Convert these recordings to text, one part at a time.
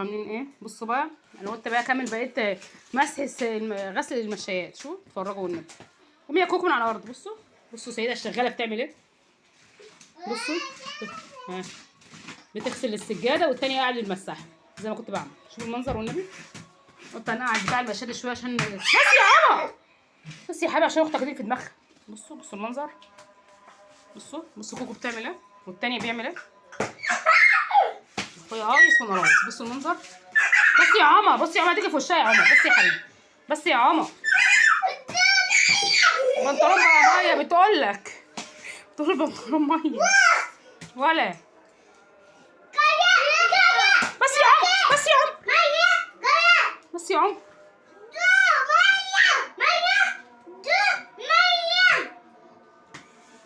عاملين ايه. بصوا بقى انا قلت بقى اكمل بقيت مسح غسل المشايات. شو اتفرجوا والنبي. قومي يا كوكو من على الارض. بصوا سيده الشغاله بتعمل ايه. بصوا ها بتغسل السجاده والتانيه قاعد المساحه زي ما كنت بعمل. شوفوا المنظر والنبي. قلت انا قاعد بتاع المشايات شويه عشان بس يا عمر بس يا حبيبي عشان اختك دي في دماغها. بصوا المنظر. بصوا كوكو بتعمل ايه والتانيه بيعمل ايه. اخويا هايص وانا رايس. بصوا المنظر. بس يا عمر هتيجي في وشها يا عمر. بس يا حبيبي بس يا عمر. بنطلون بقى ميه بتقولك. بتقول البنطلون ميه ولا. بس يا عمر بس يا عمر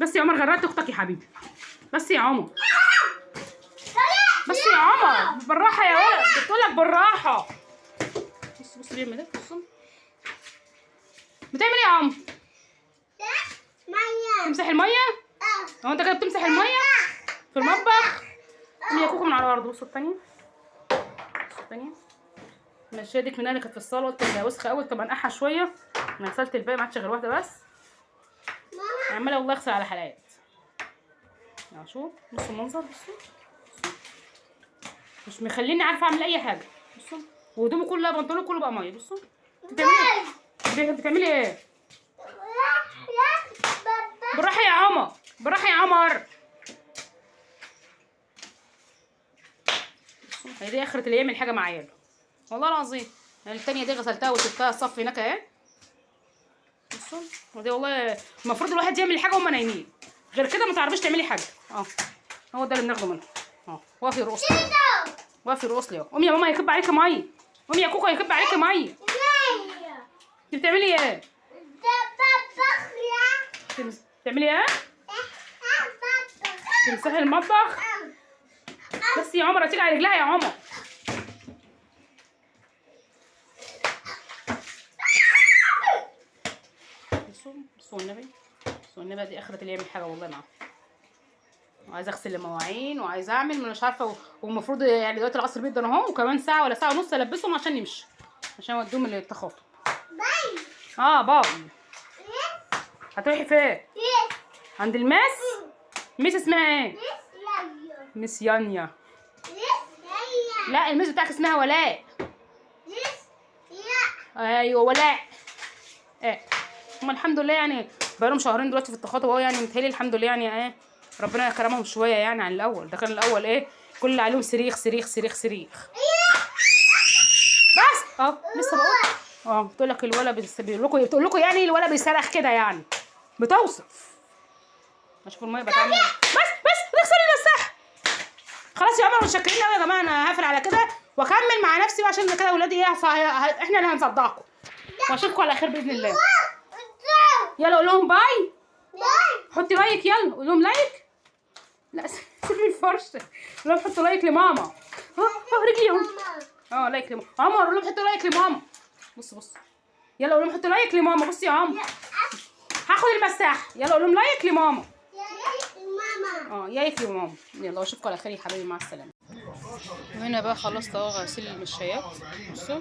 بس يا عمر غرقت اختك يا حبيبي. بس يا عمر بالراحه يا ولد. بتقولك بالراحه. بص بيعمل ايه. بصوا بتعمل ايه يا عمر. تمسح الميه. هو انت كده بتمسح الميه في المطبخ. قومي يا كوكو من على الارض. بصوا الثانيه المشايه دي منها اللي كانت في الصاله. قلت لها وسخه قوي طب انقعها شويه. انا غسلت الباقي ما عادش غير واحده بس. عماله والله اغسل على حلقات. شوف بصوا المنظر. بصوا مش مخليني عارفه اعمل اي حاجه. بصوا وهدومي كلها بنطلون كله بقى ميه. بصوا بتعملي ايه. بالراحه يا عمر. هي دي اخرة اللي يعمل حاجه مع عياله والله العظيم. التانيه دي غسلتها وسبتها الصف هناك اهي. بصوا ودي والله المفروض الواحد يعمل حاجه وهم نايمين. غير كده ما تعرفيش تعملي حاجه. هو ده اللي بناخده منه. وقفي رؤوس لي. قومي يا ماما يكب عليكي ميه. قومي يا كوكو يكب عليكي ميه. انت بتعملي ايه. بتعملي ايه. تمسحي المطبخ. بس يا عمر هتيجي على رجلها يا عمر. بصوا النبي دي اخرة اللي يعمل حاجه والله معاه. وعايزه اغسل المواعين وعايزه اعمل مش عارفه. والمفروض يعني دلوقتي العصر بيدن اهو وكمان ساعه ولا ساعه ونص البسهم عشان يمشي عشان اوديهم التخاطب. بابا هتروحي فين. عند ميس اسمها ايه. ميس يانيا. لا الميس بتاعك اسمها ولاء. ايوه ولاء. هم الحمد لله يعني بقالهم شهرين دلوقتي في التخاطب اهو. يعني متهيألي الحمد لله يعني ربنا كرمهم شويه يعني عن الاول. ده كان الاول كل اللي عليهم صريخ. بس لسه بقول. بتقول لك الولد بتقول لكم يعني الولد بيصرخ كده يعني بتوصف. اشوف الميه بتعمل بس نغسل المساحه. خلاص يا عمر متشكرين قوي يا جماعه. انا هقفل على كده واكمل مع نفسي عشان كده اولادي احنا اللي هنصدقكم. واشوفكم على خير باذن الله. يلا قول لهم باي. حطي لايك. يلا قول لهم لايك. لا سيبي الفرشه. قول لهم حطوا لايك لماما. رجليهم. لايك لماما. عمر قول لهم حطوا لايك لماما. بص يلا قول لهم حطوا لايك لماما. بصي يا عمر هاخد المساحه. يلا قول لهم لايك لماما. لايك لماما. يلا واشوفكم على خير يا حبايبي. مع السلامه. وهنا بقى خلصت اهو غسيل المشايات. بصوا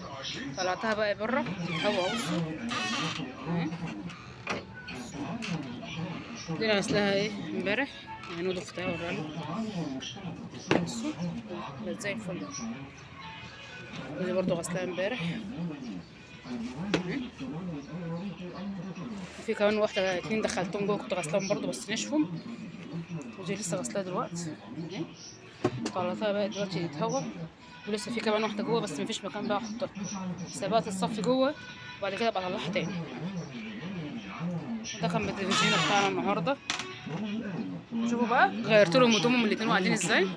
طلعتها بقى بره تتهوى. بصوا دي انا غسلها امبارح يعني ودي اختها اوريها. بصوا بقت زي الفل. ودي برضو غسلها امبارح. في كمان واحده 2 دخلتهم جوه كنت غسلاهم برضو بس نشفوا. ودي لسه غسلاها دلوقتي. طلعتها بقى دلوقتي تتهوى. ولسه في كمان واحده جوه بس مفيش مكان بقى احطها. سابقت الصف جوه وبعد كده ابقى اطلعها تاني. ده كان الفيديو بتاعنا النهارده. شوفوا بقى غيرت لهم هدومهم الاتنين قاعدين ازاي.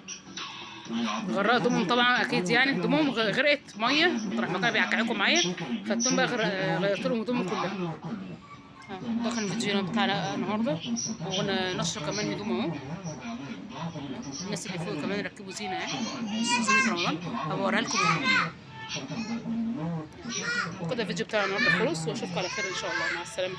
غرقت هدومهم طبعا اكيد يعني هدومهم غرقت ميه مطرح ما كانوا بيعكعكوا معايا. خدتهم بقى غيرت لهم هدومهم كلها. ده كان الفيديو بتاعنا النهارده. ونشر كمان هدوم اهو. الناس اللي فوق كمان ركبوا زينه زينه رمضان هبوريها لكم. وكده الفيديو بتاعنا النهارده خلص واشوفكم على خير ان شاء الله. مع السلامه.